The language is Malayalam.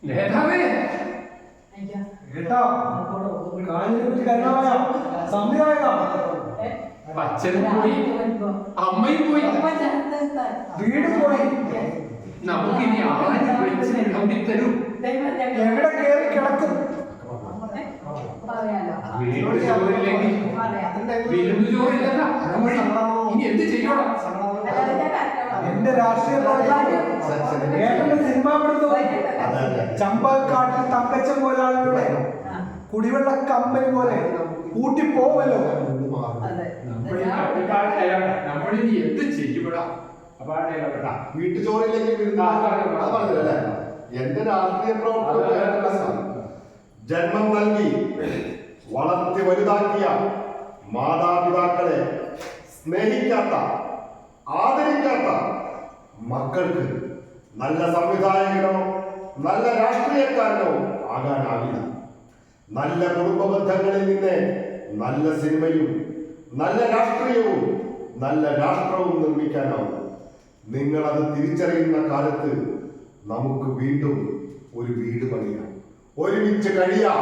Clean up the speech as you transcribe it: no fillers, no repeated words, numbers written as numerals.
നേതാവേ അച്ഛനും പോയി, അമ്മയും പോയി, വീട് പോയി. നമുക്കിനി ആരും വെച്ച് വിളമ്പിത്തരും. എവിടെ കയറി കിടക്കും? വീട് ചോറില്ലെങ്കിൽ വിരുന്ന് ചോറില്ല. ഇനി എന്ത് ചെയ്യണം? എന്റെ രാഷ്ട്രീയ ഏട്ടന്റെ സിനിമ ചമ്പക്കാട്ടിൽ തങ്കച്ചൻ പോലാളുടെ കുടിവെള്ള കമ്പനി പോലെ കൂട്ടിപ്പോവല്ലോ. നമ്മളിനി എന്ത് ചെയ്യപ്പെടാ? വീട്ടുചോറില്ലെങ്കിൽ എന്റെ രാഷ്ട്രീയ പ്രവർത്തനം ജന്മം നൽകി വളർത്തി വലുതാക്കിയ മാതാപിതാക്കളെ സ്നേഹിക്കാത്ത ആദരിക്കാത്ത മക്കൾക്ക് നല്ല സംവിധായകനോ നല്ല രാഷ്ട്രീയക്കാരനോ ആകാനാവില്ല. നല്ല കുടുംബ ബന്ധങ്ങളിൽ നിന്ന് നല്ല സിനിമയും നല്ല രാഷ്ട്രീയവും നല്ല രാഷ്ട്രവും നിർമ്മിക്കാനാവും. നിങ്ങളത് തിരിച്ചറിയുന്ന കാലത്ത് നമുക്ക് വീണ്ടും ഒരു വീട് പണിയാം, ഒരുമിച്ച് കഴിയാം.